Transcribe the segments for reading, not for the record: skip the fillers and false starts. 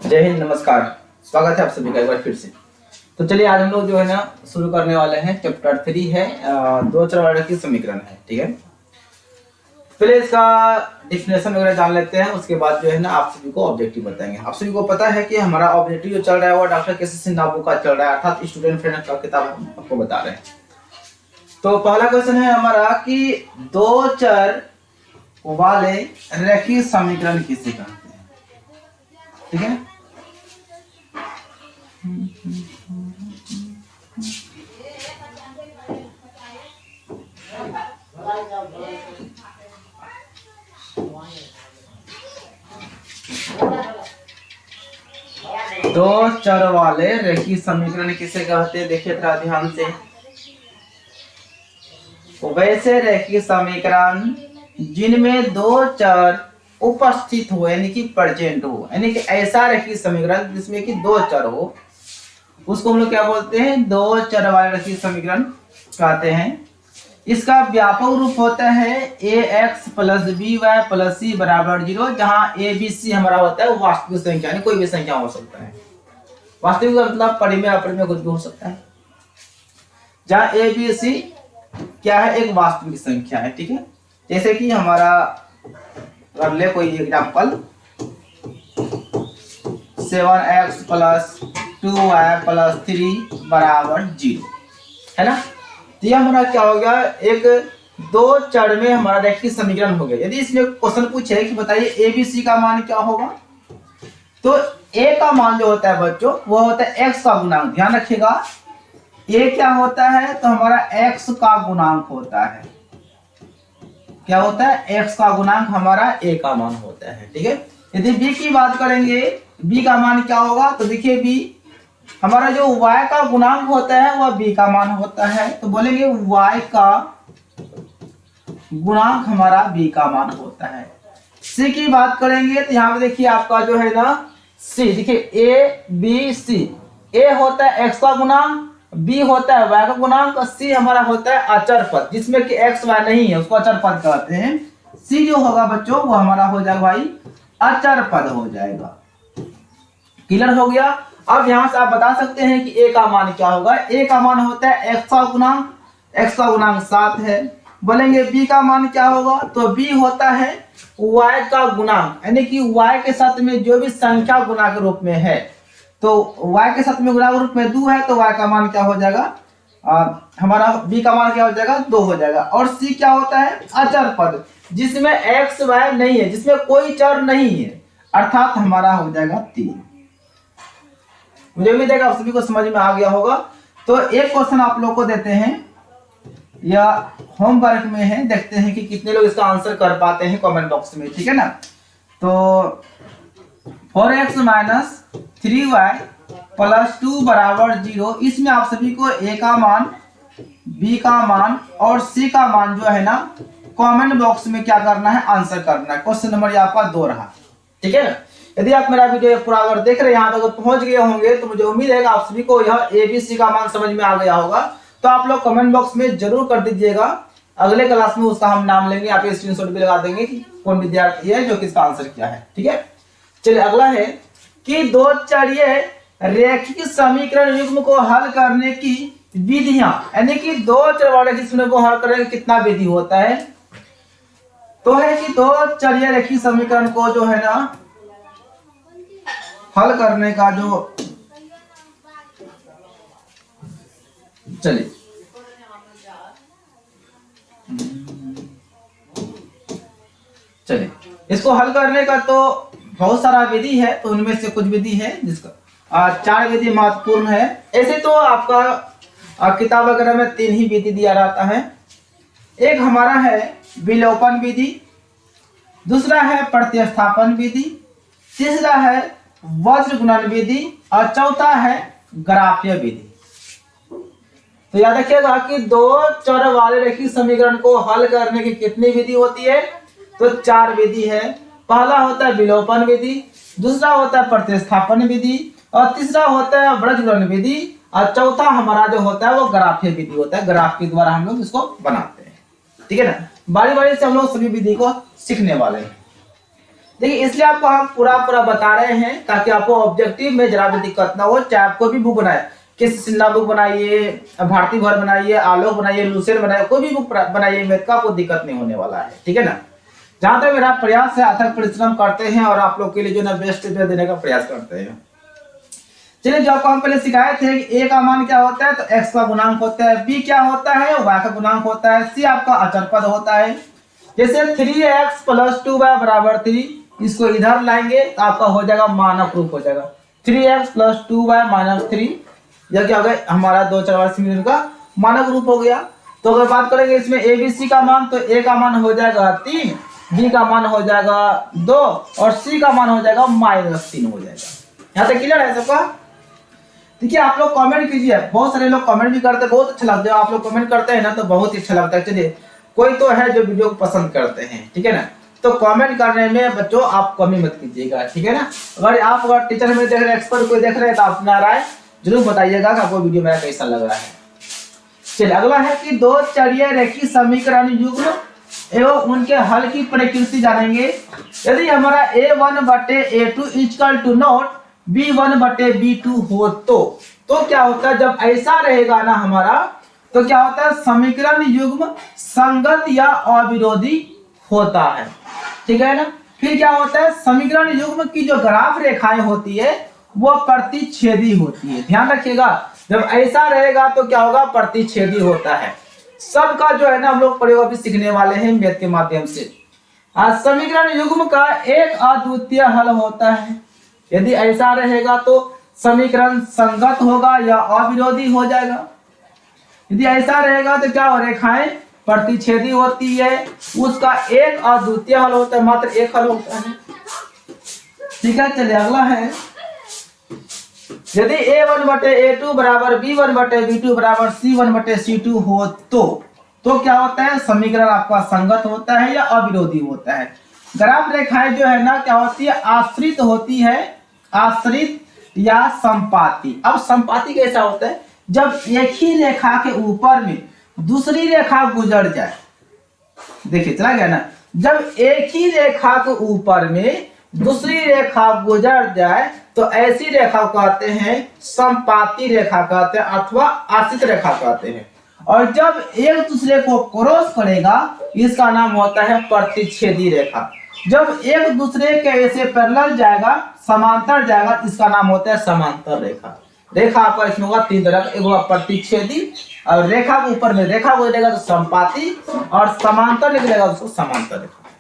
जय हिंद, नमस्कार। स्वागत है आप सभी का एक बार फिर से। तो चलिए आज हम लोग जो है ना शुरू करने वाले हैं। चैप्टर 3 है, दो चर वाले की समीकरण है। ठीक है, पहले इसका डिफिनेशन वगैरह जान लेते हैं, उसके बाद जो है ना आप सभी को ऑब्जेक्टिव बताएंगे। आप सभी को पता है कि हमारा ऑब्जेक्टिव जो चल रहा है वो डॉक्टर के.सी. नाबू का चल रहा है, अर्थात स्टूडेंट फ्रेंड का किताब हम आपको बता रहे हैं। तो पहला क्वेश्चन है हमारा कि दो चर वाले रेखीय समीकरण किसे कहते हैं। ठीक है, दो चर वाले रेखीय समीकरण किसे कहते हैं। देखिए थोड़ा ध्यान से, वैसे रेखीय समीकरण जिनमें दो चर उपस्थित हो, यानी कि प्रेजेंट हो, यानी कि ऐसा रेखीय समीकरण जिसमें कि दो चर हो, उसको हम लोग क्या बोलते हैं, दो चर वाले रेखीय समीकरण कहते हैं। इसका व्यापक रूप होता है ax + by + c = 0, जहां a b c हमारा होता है वास्तविक संख्या, यानी कोई भी संख्या हो सकता है। वास्तविक मतलब परिमेय अपरिमेय कुछ भी हो सकता है, जहां a b c क्या है, एक वास्तविक संख्या है। ठीक है, जैसे कि हमारा कर ले कोई एग्जांपल 7x + 2y + 3 = 0 है ना। तो यह हमारा क्या हो गया, एक दो चर में हमारा रेखीय समीकरण हो गया। यदि इसमें क्वेश्चन पूछे कि बताइए ए बी सी का मान क्या होगा, तो ए का मान जो होता है बच्चों वो होता है एक्स का गुणांक। ध्यान रखिएगा, ए क्या होता है, तो हमारा एक्स का गुणांक होता है। क्या होता है, एक्स का गुणांक हमारा ए का मान होता है। ठीक है, यदि बी की बात करेंगे, बी का मान क्या होगा, तो देखिए बी हमारा जो y का गुणांक होता है वह b का मान होता है, तो बोलेंगे y का गुणांक हमारा b का मान होता है। c की बात करेंगे तो यहाँ पे देखिए आपका जो है ना c, देखिए a b c, a होता है x का गुणांक, b होता है y का गुणांक, c हमारा होता है अचर पद, जिसमें कि x y नहीं है उसको अचर पद कहते हैं। c जो होगा बच्चों वो हमारा हो जाएगा भाई अचर पद हो जाएगा। क्लियर हो गया। अब यहां से आप बता सकते हैं कि a का मान क्या होगा। a का मान होता है x का गुणांक, x का गुणांक 7 है। बोलेंगे b का मान क्या होगा, तो b होता है y का गुणांक, यानी कि y के साथ में जो भी संख्या गुणा के रूप में है, तो y के साथ में गुणा के रूप में 2 है, तो y का मान क्या हो जाएगा, हमारा b का मान क्या हो जाएगा, 2 हो जाएगा। और c क्या होता है, अचर पद, जिसमें x y नहीं है, जिसमें कोई चर नहीं है, अर्थात हमारा हो जाएगा 3। मुझे उम्मीद है कि आप सभी को समझ में आ गया होगा। तो एक क्वेश्चन आप लोग को देते हैं या होमवर्क में है, देखते हैं कि कितने लोग इसका आंसर कर पाते हैं कमेंट बॉक्स में। ठीक है ना। तो 4x - 3y + 2 = 0, इसमें आप सभी को a का मान, b का मान और c का मान जो है ना कमेंट बॉक्स में क्या करना है, आंसर करना है। क्वेश्चन नंबर आपका 2 रहा। ठीक है, यदि आप मेरा वीडियो पूरा अगर देख रहे हैं, यहाँ तक पहुंच गए होंगे, तो मुझे उम्मीद है कि आप सभी को यह एबीसी का मान समझ में आ गया होगा। तो आप लोग कमेंट बॉक्स में जरूर कर दीजिएगा, अगले क्लास में उसका हम नाम लेंगे, आप स्क्रीनशॉट भी लगा देंगे कि कौन विद्यार्थी है जो किसका आंसर किया है। ठीक है, चलिए अगला है कि दो चरीय रेखीय समीकरण युग्म को हल करने की विधियां, यानी कि दो चर वाले समीकरण को हल करने का कितना विधि होता है। तो है कि दो चरीय रेखीय समीकरण को जो है ना हल करने का जो, चलिए इसको हल करने का तो बहुत सारा विधि है, तो उनमें से कुछ विधि है जिसका 4 विधि महत्वपूर्ण है। ऐसे तो आपका किताब वगैरह में 3 ही विधि दिया रहता है। एक हमारा है विलोपन विधि, दूसरा है प्रतिस्थापन विधि, तीसरा है वज्र गुणन विधि और चौथा है ग्राफीय विधि। तो याद रखिएगा कि दो चर वाले रेखीय समीकरण को हल करने की कितनी विधि होती है, तो 4 विधि है। पहला होता है विलोपन विधि, दूसरा होता है प्रतिस्थापन विधि और तीसरा होता है वज्र गुणन विधि और चौथा हमारा जो होता है वो ग्राफीय विधि होता है। ग्राफ के द्वारा हम लोग इसको बनाते हैं। ठीक है ना, बारी बारी से हम लोग सभी विधि को सीखने वाले हैं। देखिए इसलिए आपको हम पूरा पूरा बता रहे हैं ताकि आपको ऑब्जेक्टिव में जरा भी दिक्कत ना हो, चाहे आपको भी बुक बनाए, किस सिन्हा बुक बनाइए, भारती भर बनाइए, आलोक बनाइए, लुसेंट बनाइए, कोई भी बुक बनाइए, मैथ का आपको दिक्कत नहीं होने वाला है, ठीक है ना। जहां तक मेरा प्रयास है अथक परिश्रम करते हैं और आप लोग के लिए जो ना बेस्ट देने का प्रयास करते हैं। चलिए जो आपको हम पहले सिखाए थे कि a का मान क्या होता है, तो x का गुणांक होता है, b क्या होता है, y का गुणांक होता है, c आपका अचर पद होता है। जैसे 3x + 2y = 3, इसको इधर लाएंगे तो आपका हो जाएगा मानक रूप हो जाएगा 3x + 2y - 3, यह क्या हो गया हमारा 2 4 वाला समीकरण का मानक रूप हो गया। तो अगर बात करेंगे इसमें a b c का मान, तो a का मान हो जाएगा 3, b का मान हो जाएगा 2 और c का मान हो जाएगा -3 हो जाएगा। यहाँ तक क्लियर है सबका। देखिए आप लोग कमेंट कीजिए, बहुत सारे लोग कमेंट भी करते हैं, बहुत अच्छा लगता है, आप लोग कमेंट करते हैं ना तो बहुत ही अच्छा लगता है। चलिए कोई तो है जो वीडियो को पसंद करते हैं, ठीक है ना, तो कमेंट करने में बच्चों आप कमी मत कीजिएगा, ठीक है ना। अगर टीचर में देख रहे हैं, एक्सपर्ट कोई देख रहे हैं तो अपना राय जरूर बताइएगा कि आपको वीडियो मेरा कैसा लग रहा है। चलिए अगला है कि दो चरीय रेखीय समीकरण युग्म एवं उनके हल की प्रकृति जानेंगे। यदि हमारा a1/a2 = नॉट b1/b2 हो तो क्या होता है, जब ऐसा रहेगा ना हमारा, तो क्या होता है समीकरण युग्म संगत या अविरोधी होता है, ठीक है ना। फिर क्या होता है समीकरण युग्म की जो ग्राफ रेखाएं होती है वो प्रतिच्छेदी होती है। ध्यान रखिएगा जब ऐसा रहेगा तो क्या होगा, प्रतिच्छेदी होता है। सबका जो है ना हम लोग प्रयोग अभी सीखने वाले हैं मैथ के माध्यम से। आज समीकरण युग्म का एक अद्वितीय हल होता है। यदि ऐसा रहेगा तो समीकरण संगत होगा या अविरोधी हो जाएगा। यदि ऐसा रहेगा तो क्या हो, रेखाएं प्रतिच्छेदी होती है, उसका एक अद्वितीय हल होता है, मात्र एक हल होता है, ठीक है। चलिए अगला है, यदि a1/a2 = b1/b2 = c1/c2 हो तो क्या होता है समीकरण आपका संगत होता है या अविरोधी होता है। ग्राफ रेखाएं जो है ना क्या होती है, आश्रित होती है, आश्रित या संपाती। अब संपाती कैसा होता है, जब एक ही रेखा के ऊपर में दूसरी रेखा गुजर जाए। देखिए चला गया ना, जब एक ही रेखा के ऊपर में दूसरी रेखा गुजर जाए तो ऐसी रेखा कहते हैं संपाती रेखा कहते हैं अथवा आश्रित रेखा कहते हैं। और जब एक दूसरे को क्रॉस करेगा इसका नाम होता है प्रतिच्छेदी रेखा। जब एक दूसरे के ऐसे पैरेलल जाएगा, समांतर जाएगा, इसका नाम होता है समांतर रेखा। रेखा आपका इसमें होगा तीन तरह का, एक होगा प्रतिच्छेदी, और रेखा के ऊपर में रेखा गुजरेगा तो संपाती, और समांतर निकलेगा उसको समांतर रेखा,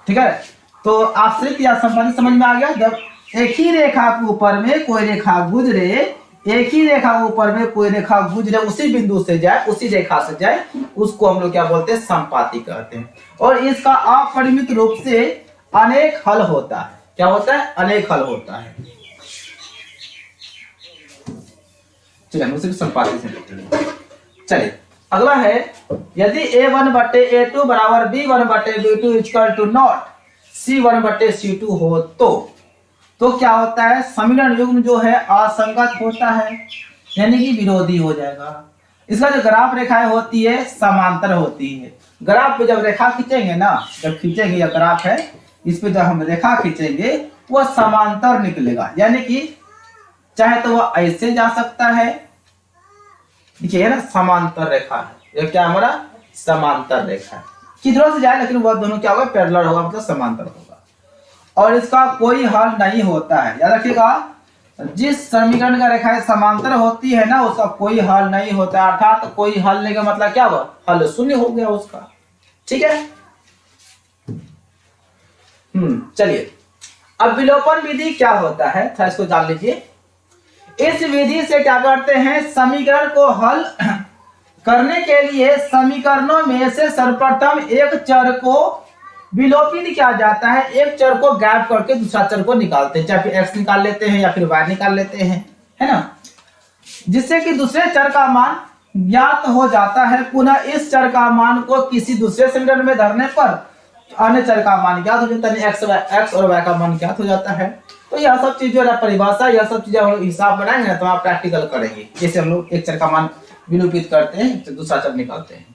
ठीक है। तो आश्रित या संपाती समझ में आ गया। जब एक ही रेखा के ऊपर में कोई रेखा गुजरे, एक ही रेखा के ऊपर में कोई रेखा गुजरे, उसी बिंदु से जाए, उसी रेखा से जाए, उसको हम लोग क्या बोलते हैं, संपाती कहते हैं। और इसका अपरिमित रूप से अनेक हल होता है। क्या होता है, अनेक हल होता है। चलिए हम उसे संपाती से देखते हैं। चलिए अगला है, यदि a1/a2 = b1/b2 = नॉट c1/c2 हो तो क्या होता है समीकरण युग्म जो है असंगत होता है, यानी कि विरोधी हो जाएगा। इसका जो ग्राफ रेखाएं होती है समांतर होती है। ग्राफ पे जब रेखा खींचेंगे ना, जब खींचेंगे, या ग्राफ है इस पे जब हम रेखा खींचेंगे वह समांतर निकलेगा, यानी कि चाहे तो वह ऐसे जा सकता है, देखिए ना समांतर रेखा है, यह क्या हमारा समांतर रेखा है, किधरों से जाए लेकिन वह दोनों क्या होगा, पैरेलल होगा, मतलब समांतर होगा। और इसका कोई हल नहीं होता है, याद रखिएगा। जिस समीकरण का रेखाएं समांतर होती है ना उसका कोई हल नहीं होता, अर्थात तो कोई हल नहीं का मतलब क्या हुआ, हल शून्य हो गया उसका, ठीक है। चलिए अब विलोपन विधि क्या होता है, थोड़ा इसको जान लीजिए। इस विधि से क्या करते हैं, समीकरण को हल करने के लिए समीकरणों में से सर्वप्रथम एक चर को विलोपित किया जाता है, एक चर को गैप करके दूसरा चर को निकालते हैं, चाहे फिर x निकाल लेते हैं या फिर y निकाल लेते हैं, है ना, जिससे कि दूसरे चर का मान ज्ञात हो जाता है। पुनः इस चर का मान को किसी दूसरे समीकरण में धरने पर अन्य चर का मान ज्ञात हो जाता है, x और y का मान ज्ञात हो जाता है। तो यह सब चीज जो है परिभाषा, यह सब चीजें हम लोग हिसाब बनाएंगे ना तो आप प्रैक्टिकल करेंगे, जैसे हम लोग एक चर का मान विलोपित करते हैं तो दूसरा चर निकालते हैं।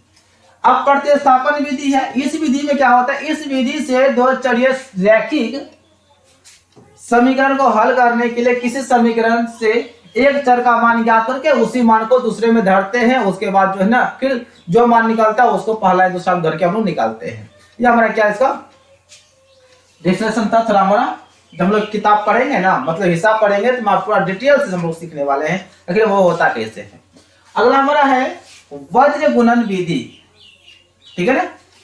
अब प्रतिस्थापन विधि है। इस विधि में क्या होता है, इस विधि से दो चरिय रैखिक समीकरण को हल करने के लिए किसी समीकरण से एक चर का मान ज्ञात करके उसी मान को दूसरे में धरते हैं, उसके बाद जो है ना फिर जो मान निकलता है उसको पहला दूसरा धर के हम लोग निकालते हैं। ये हमारा क्या इसका डिफिनेशन था। थोड़ा हमारा जब हम लोग किताब पढ़ेंगे ना, मतलब हिसाब पढ़ेंगे तो हम पूरा डिटेल से हम लोग सीखने वाले हैं, लेकिन वो होता कैसे है। अगला हमारा है वज्र गुणन विधि, ठीक है ना।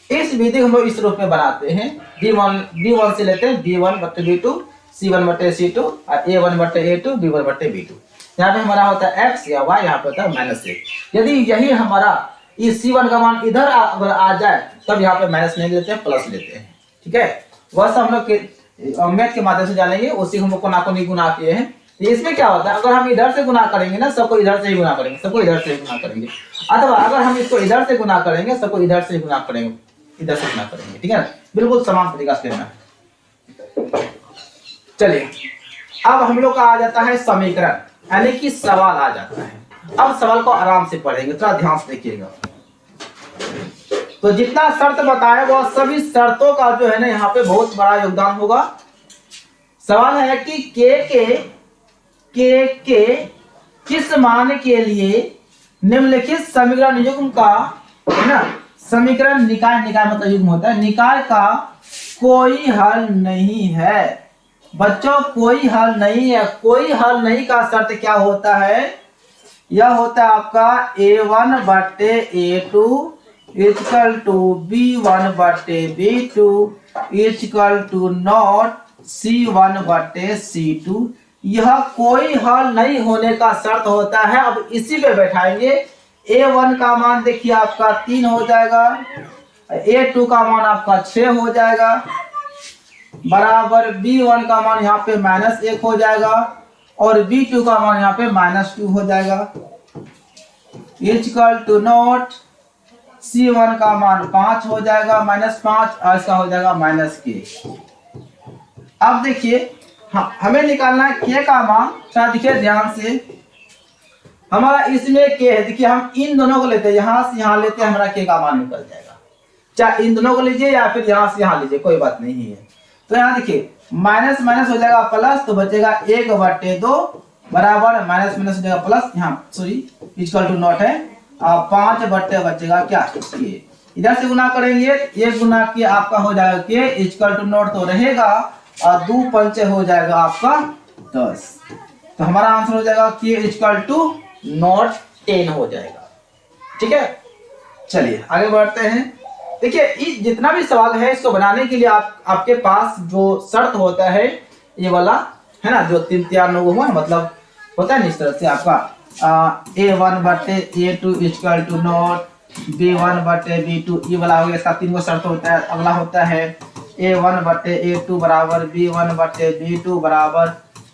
इस विधि हम लोग इस रूप में बनाते हैं, b1 से लेते हैं b1/b2, c1/c2 और a1/a2, b1/b2। यहाँ पे हमारा होता है x या y, यहाँ पे होता है -1। यदि यही हमारा इस c1 का मान इधर अगर आ जाए तब यहाँ पे माइनस नहीं लेते हैं, प्लस लेते हैं, ठीक है। वह सब हम लोग मैथ के माध्यम से जानेंगे, उसी हम लोग को नाकोनी गुना किए हैं। इसमें क्या होता है, अगर हम इधर से गुना करेंगे ना, सबको इधर से ही गुना करेंगे, सबको इधर से ही गुना करेंगे, अथवा अगर हम इसको इधर से गुना करेंगे, सबको इधर से ही गुना करेंगे, इधर से गुना करेंगे, ठीक है। बिल्कुल समान तरीका से लेना है। चलिए अब हम लोग का आ जाता है समीकरण, यानी कि सवाल आ जाता है। अब सवाल को आराम से पढ़ेंगे, थोड़ा ध्यान से देखिएगा। तो जितना शर्त बताया वह सभी शर्तों का जो है ना यहाँ पे बहुत बड़ा योगदान होगा। सवाल है कि के किस मान के लिए निम्नलिखित समीकरण युग्म का, है ना, समीकरण निकाय मतलब युग्म होता है, निकाय का कोई हल नहीं है। बच्चों कोई हल नहीं है। कोई हल नहीं का शर्त क्या होता है, यह होता है आपका a1/a2 equal to b1/b2 equal to not c1/c2। यह कोई हल नहीं होने का शर्त होता है। अब इसी पे बैठाएंगे। a1 का मान देखिए आपका 3 हो जाएगा, a2 का मान आपका 6 हो जाएगा, बराबर b1 का मान यहाँ पे -1 हो जाएगा और b2 का मान यहाँ पे -2 हो जाएगा, इक्वल टू नॉट c1 का मान 5 हो जाएगा, -5, और इसका हो जाएगा -k। अब देखिए हमें निकालना है k का मान। शायद देखिए ध्यान से, हमारा इसमें k है, देखिए हम इन दोनों को लेते हैं, यहाँ से यहाँ लेते हैं, हमारा k का मान निकल जाएगा। चाहे इन दोनों को लीजिए या फिर यहाँ से यहाँ लीजिए, कोई बात नहीं है। तो यहाँ देखिए माइनस माइनस हो जाएगा प्लस, तो बचेगा 1/2 बराबर माइनस माइनस हो जाएगा प्लस, यहाँ सॉरी इक्वल टू नॉट है, 5/2 बचेगा क्या k। इधर से गुना करेंगे, ये गुना के आपका हो जाएगा k इक्वल टू नॉट तो रहेगा, और 2 पंचे हो जाएगा आपका 10। तो हमारा आंसर हो जाएगा k इक्वल टू नॉट 10 हो जाएगा, ठीक है। चलिए आगे बढ़ते हैं। देखिए जितना भी सवाल है इसको बनाने के लिए आपके पास जो शर्त होता है ये वाला है ना, जो 3 3 9 हुआ, मतलब होता है ना इस तरह से आपका a1/a2 equal to not b1/b2, ये वाला हो गया। इसका 3 शर्त होता है। अगला होता है a1/a2 बराबर b1/b2 बराबर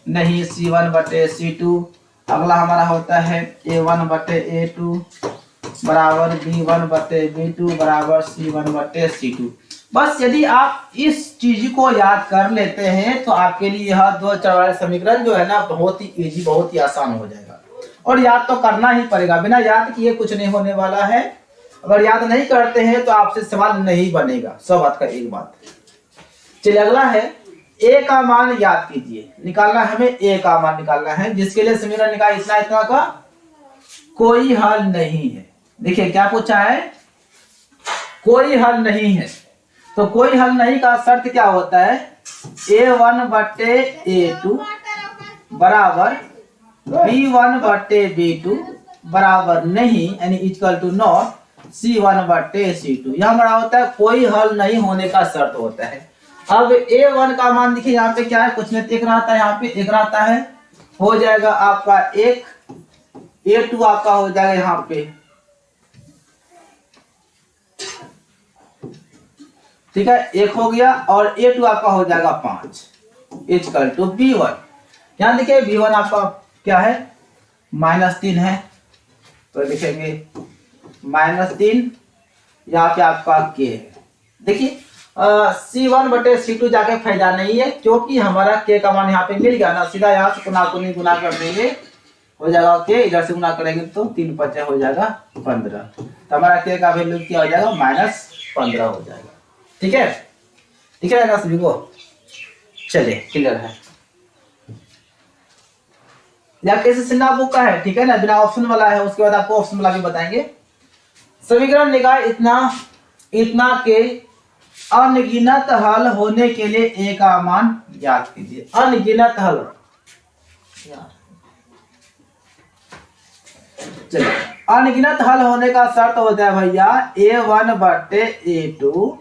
नहीं c1/c2। अगला हमारा होता है a1/a2 बराबर b1/b2 बराबर c1/c2। बस यदि आप इस चीज को याद कर लेते हैं तो आपके लिए यह 2 चर वाले समीकरण जो है ना बहुत ही इजी, बहुत ही आसान हो जाएगा। और याद तो करना ही पड़ेगा, बिना याद किए कुछ नहीं होने वाला है। अगर याद नहीं करते हैं तो आपसे सवाल नहीं बनेगा, सब बात का एक बात। चलिए अगला है a का मान याद कीजिए, निकालना है हमें a का मान निकालना है, जिसके लिए समीकरण निकाल इतना का कोई हल नहीं है। देखिए क्या पूछा है, कोई हल नहीं है। तो कोई हल नहीं का शर्त क्या होता है, a1/a2 बराबर b1/b2 बराबर नहीं, यानी इक्वल टू नॉट c1/c2। यह हमारा होता है कोई हल नहीं होने का शर्त होता है। अब a1 का मान देखिए यहाँ पे क्या है, कुछ नहीं, एक रहता है, यहाँ पे एक रहता है, हो जाएगा आपका 1, a2 आपका हो जाएगा यहाँ पे, ठीक है, 1 हो गया, और a2 आपका हो जाएगा 5 इक्वल टू b1। यहाँ देखिए b1 आपका क्या है, -3 है, तो लिखेंगे -3, यहाँ पे आपका k है। देखिए c1/c2 जाके फायदा नहीं है, क्योंकि हमारा k का मान यहाँ पे मिल गया ना, सीधा यहाँ से गुना कर देंगे, हो जाएगा के, इधर से गुना करेंगे तो 3 5 हो जाएगा 15। तो हमारा के का वैल्यू क्या हो जाएगा, -15 हो जाएगा। ठीक है, ठीक है ना सभी को? चलिए क्लियर है। या कैसे सिन्हा बुक का है, ठीक है ना, बिना ऑप्शन वाला है, उसके बाद आपको ऑप्शन वाला भी बताएंगे। समीकरण निकाय इतना के अनगिनत हल होने के लिए ए का मान ज्ञात कीजिए। अनगिनत हल, चलिए अनगिनत हल होने का शर्त होता है भैया a1/a2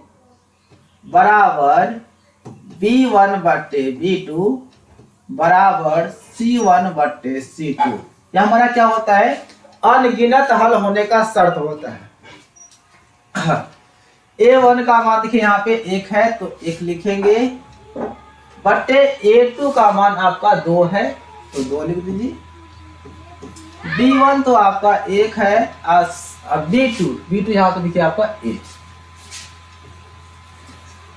बराबर b1/b2 बराबर c1/c2। यह हमारा क्या होता है, अनगिनत हल होने का शर्त होता है। a1 का मान देखिए यहाँ पे 1 है तो 1 लिखेंगे, बटे a2 का मान आपका 2 है तो 2 लिख दीजिए, b1 तो आपका 1 है, b2 यहाँ तो देखिए आपका 1।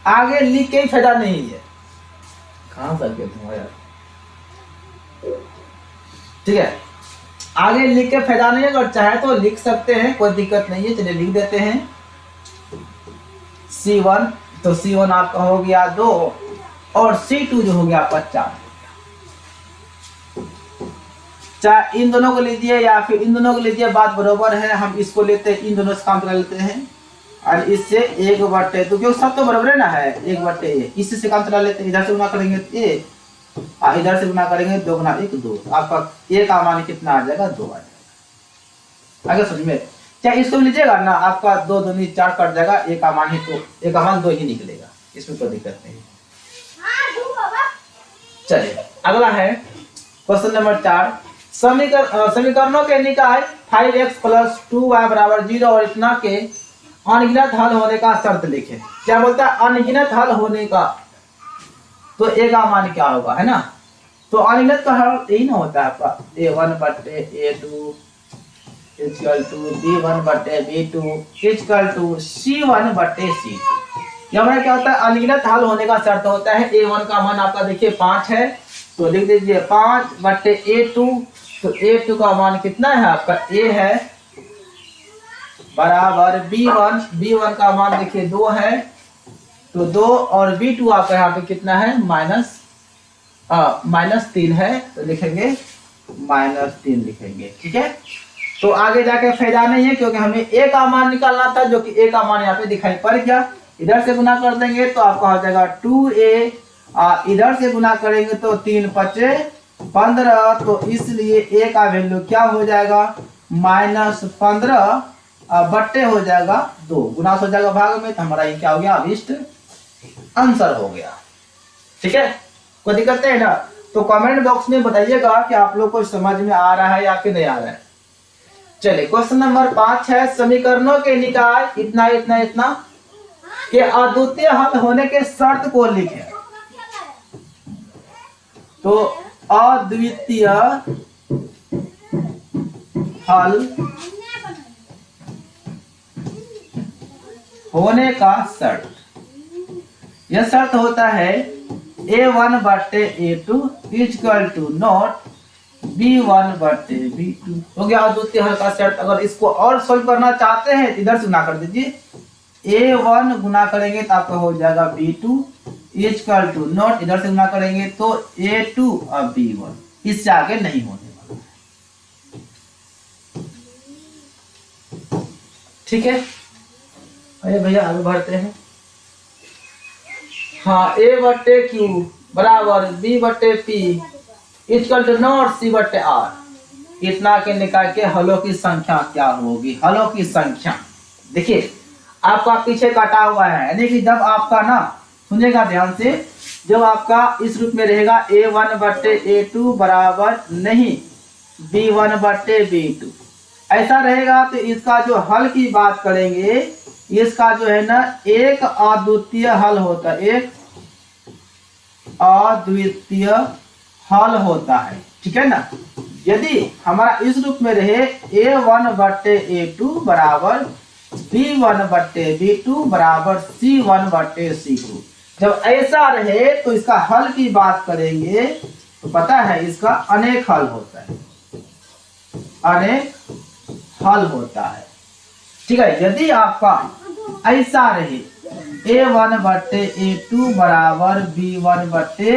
आगे लिख के फायदा नहीं है, कहां से गए तुम यार, ठीक है, आगे लिख के फायदा नहीं है, अगर चाहे तो लिख सकते हैं, कोई दिक्कत नहीं है। चलिए लिख देते हैं C1, तो C1 आपका हो गया 2 और C2 जो हो गया आपका 4। चाहे इन दोनों को लीजिए या फिर इन दोनों को लीजिए, बात बराबर है। हम इसको लेते हैं, इन दोनों से काम कर लेते हैं और इससे 1/2, क्योंकि सब तो बराबर है ना, है 1/a। इससे काम चला लेते हैं, इधर से गुना करेंगे 1 और इधर से गुना करेंगे 2 गुना 1 2, आपका a का मान कितना आ जाएगा, 2 आ जाएगा। आगे समझ में, चाहे इसको लीजिएगा ना, आपका 2 दूनी 4 कट जाएगा, a का मान ही तो a का मान 2 ही निकलेगा, इसमें कोई दिक्कत नहीं। चलिए अगला है क्वेश्चन नंबर 4। समीकरणों के निकाय 5x + 2y = 0 और इतना के अनगिनत हल होने का शर्त लिखे। क्या बोलता है, अनगिनत हल होने का, तो a का मान क्या होगा, है ना। तो अनगिनत का हल यही ना होता है आपका a1/a2 = b1/b2 = c1/c2। यह हमारा क्या होता है, अनगिनत हल होने का शर्त होता है। a1 का मान आपका देखिए 5 है तो लिख दीजिए 5/a2, तो a2 का मान कितना है आपका, a है, बराबर b1 का मान देखिए 2 है तो 2 और b2 आपका यहाँ पे कितना है, -3 है तो लिखेंगे -3 लिखेंगे। ठीक है, तो आगे जाके फायदा नहीं है, क्योंकि हमें a का मान निकालना था, जो कि a का मान यहाँ पे दिखाई पड़ गया। इधर से गुना कर देंगे तो आपका हो जाएगा 2a, इधर से गुना करेंगे तो 3 5 15, तो इसलिए a का वैल्यू क्या हो जाएगा, -15 बट्टे हो जाएगा 2, गुना हो जाएगा भाग में, तो हमारा ये क्या हो गया, अभिष्ट आंसर हो गया। ठीक है, कोई दिक्कत है ना, तो कमेंट बॉक्स में बताइएगा कि आप लोग को समझ में आ रहा है या फिर नहीं आ रहा है। चलिए क्वेश्चन नंबर 5 है, समीकरणों के निकाय इतना के अद्वितीय हल होने के शर्त को लिखें। तो अद्वितीय हल होने का शर्त, यह शर्त होता है a1/a2 = नॉट b1/b2। हो गया अद्वितीय हल का शर्त। अगर इसको और सोल्व करना चाहते हैं इधर से गुना कर दीजिए, a1 गुना करेंगे तो आपका हो जाएगा b2 = नॉट, इधर से गुना करेंगे तो a2 और b1, इससे आगे नहीं होने वाला। ठीक है, अरे भैया आगे बढ़ते हैं। हाँ, a/q बराबर b/p = नॉट c/r। इतना के निकाय के हलों की संख्या क्या होगी, हलों की संख्या देखिए आपका पीछे काटा हुआ है, यानी कि जब आपका ना, सुनेगा ध्यान से, जब आपका इस रूप में रहेगा a1/a2 बराबर नहीं b1/b2 ऐसा रहेगा, तो इसका जो हल की बात करेंगे, इसका जो है ना एक अद्वितीय हल होता है, एक अद्वितीय हल होता है। ठीक है ना, यदि हमारा इस रूप में रहे a1/a2 बराबर b1/b2 बराबर c1/c2, जब ऐसा रहे तो इसका हल की बात करेंगे तो पता है इसका अनेक हल होता है। अनेक हल होता है। ठीक है, यदि आपका ऐसा रहे a1 बट्टे a2 बराबर b1 बट्टे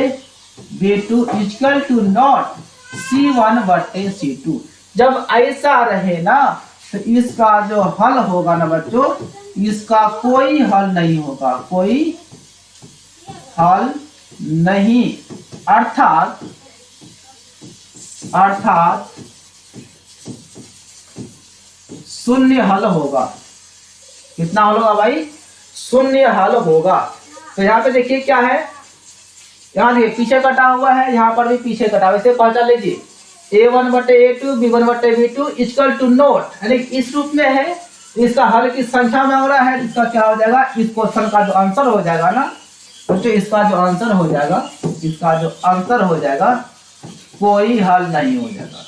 b2 equal to not c1 बट्टे c2, जब ऐसा रहे ना तो इसका जो हल होगा ना बच्चों, इसका कोई हल नहीं होगा, कोई हल नहीं, अर्थात शून्य हल होगा। कितना हल होगा भाई? शून्य हल होगा। तो यहाँ पे देखिए क्या है, यहाँ देखिए पीछे कटा हुआ है, यहाँ पर भी पीछे कटा हुआ है, इसे पहचान लीजिए a1 बटे a2 b1 बटे b2 इक्वल टू नोट, यानी इस रूप में है। इसका हल की संख्या मांग रहा है, इसका क्या हो जाएगा, इस क्वेश्चन का जो आंसर हो जाएगा ना बच्चों, इसका जो आंसर हो जाएगा, इसका जो आंसर हो जाएगा कोई हल नहीं हो जाएगा,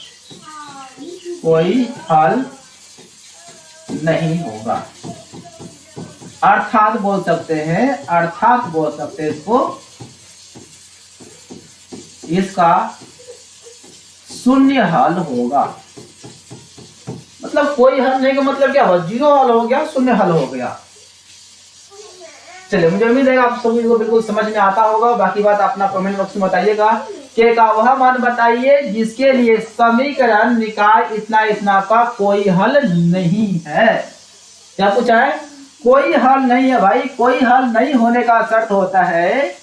कोई हल नहीं होगा। अर्थात बोल सकते हैं, अर्थात बोल सकते हैं इसको, इसका शून्य हल होगा। मतलब कोई हल नहीं का मतलब क्या हुआ, जीरो हल हो गया, शून्य हल हो गया। चलिए, मुझे उम्मीद है आप सभी को बिल्कुल समझ में आता होगा। बाकी बात अपना कमेंट बॉक्स में बताइएगा। के का वह मान बताइए जिसके लिए समीकरण निकाय इतना इतना का कोई हल नहीं है। क्या पूछा है? कोई हल नहीं है भाई। कोई हल नहीं होने का शर्त होता है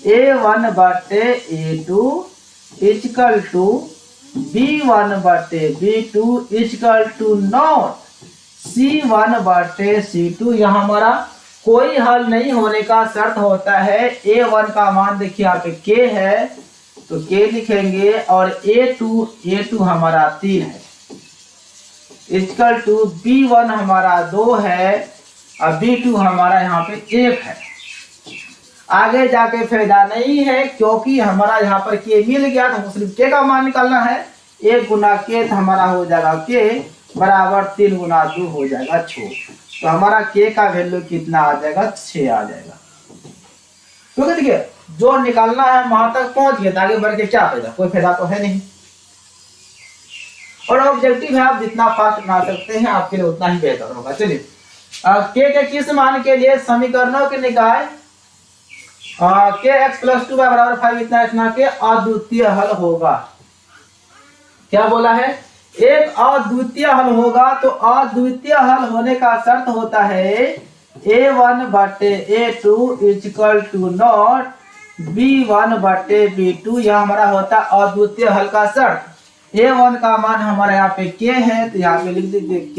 a1 बटे a2 इक्वल टू b1 बटे b2 equal to not c1 बटे c2। यहाँ हमारा कोई हल नहीं होने का शर्त होता है। a1 का मान देखिए यहाँ पे k है, तो k लिखेंगे, और a2 हमारा 3 है, इक्वल टू b1 हमारा 2 है, और b2 हमारा यहाँ पे 1 है। आगे जाके फायदा नहीं है, क्योंकि हमारा यहाँ पर k मिल गया, तो हमको सिर्फ k का मान निकालना है। 1 गुना k तो हमारा हो जाएगा k बराबर 3 गुना 2 हो जाएगा 6। तो हमारा k का वैल्यू कितना आ जाएगा? 6 आ जाएगा। क्योंकि देखिए जो निकालना है वहां तक पहुंच गया, आगे बढ़ के क्या फायदा, कोई फायदा तो है नहीं। और ऑब्जेक्टिव है, आप जितना फास्ट बना सकते हैं आपके लिए उतना ही बेहतर होगा। चलिए, k के किस मान के लिए समीकरणों के निकाय kx प्लस 2 बराबर 5 इतना इतना के अद्वितीय हल होगा। क्या बोला है? एक अद्वितीय हल होगा। तो अद्वितीय हल होने का शर्त होता है a1 बटे a2 equal to not b1 बटे b2। यह हमारा होता है अद्वितीय हल का शर्त। a1 का मान हमारे यहाँ पे k है, तो यहाँ पे लिख दीजिए k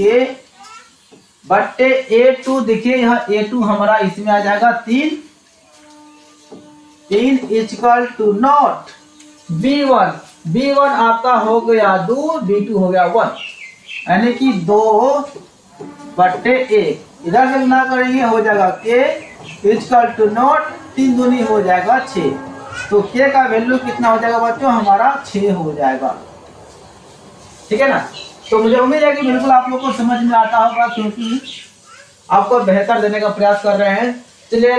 बटे a2। देखिए यहाँ a2 हमारा इसमें आ जाएगा 3 इक्वल टू नॉट b1 आपका हो गया 2, b2 हो गया 1, यानी कि 2 बटे 1। इधर से गुना करेंगे हो जाएगा k इक्वल टू नॉट 3 दूनी हो जाएगा 6। तो k का वैल्यू कितना हो जाएगा बच्चों? हमारा 6 हो जाएगा। ठीक है ना? तो मुझे उम्मीद है कि बिल्कुल आप लोग को समझ में आता होगा, क्योंकि आपको बेहतर देने का प्रयास कर रहे हैं। चलिए,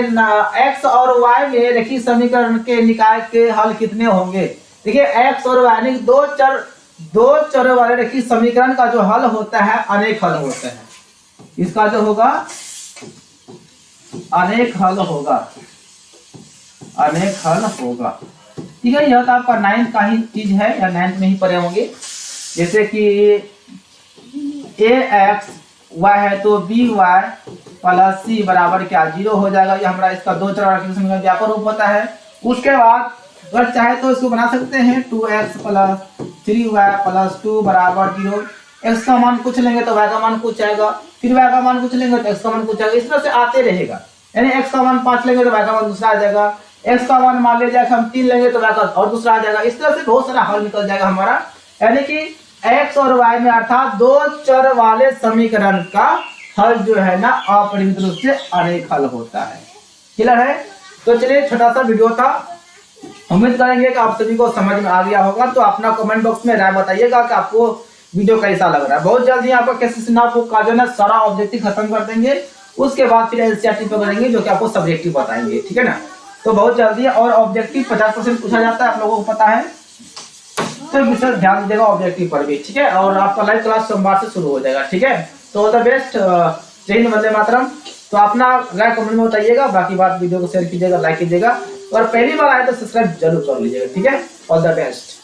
x और y में रेखीय समीकरण के निकाय के हल कितने होंगे? देखिए x और y यानी दो चर वाले रेखीय समीकरण का जो हल होता है अनेक हल होता है। इसका जो होगा अनेक हल होगा, अनेक हल होगा। ठीक है, यह तो आपका 9th का ही चीज है, या 9th में ही पढ़े होंगे। जैसे कि ax y है तो by प्लस c बराबर क्या 0 हो जाएगा। ये हमारा इसका दो चर वाला समीकरण व्यापक रूप होता है। उसके बाद अगर चाहे तो इसको बना सकते हैं 2x प्लस 3y प्लस 2 बराबर 0। x का मान कुछ लेंगे तो y का मान कुछ आएगा, फिर y का मान कुछ लेंगे तो x का मान कुछ आएगा। इस तरह से आते रहेगा। यानी x का मान 5 लेंगे तो y का मान दूसरा आ जाएगा, x का मान मान लिया हम 3 लेंगे तो y का और दूसरा आ जाएगा। इस तरह से बहुत सारा हल निकल जाएगा हमारा। यानी कि x और y में अर्थात दो चर वाले समीकरण का हल जो है ना अपरिमित रूप से अनेक हल होता है। क्लियर है? तो चलिए, छोटा सा वीडियो था, उम्मीद करेंगे कि आप सभी को समझ में आ गया होगा। तो अपना कमेंट बॉक्स में राय बताइएगा कि आपको वीडियो कैसा लग रहा है। बहुत जल्दी आपका कैसे स्नैप बुक का जो है सारा ऑब्जेक्टिव खत्म कर देंगे, उसके बाद फिर एनसीईआरटी पे करेंगे जो कि आपको सब्जेक्टिव बताएंगे। ठीक है ना? तो बहुत जल्दी, और ऑब्जेक्टिव 50% पूछा जाता है, आप लोगों को पता है। तो विशेष ध्यान दीजिएगा ऑब्जेक्टिव पर भी, ठीक है। और आपका लाइव क्लास सोमवार से शुरू हो जाएगा, ठीक है। तो ऑल द बेस्ट, जय हिंद, वंदे मातरम। तो अपना राय कमेंट में बताइएगा, बाकी बात वीडियो को शेयर कीजिएगा, लाइक कीजिएगा, और पहली बार आए तो सब्सक्राइब जरूर कर लीजिएगा, ठीक है। All the best.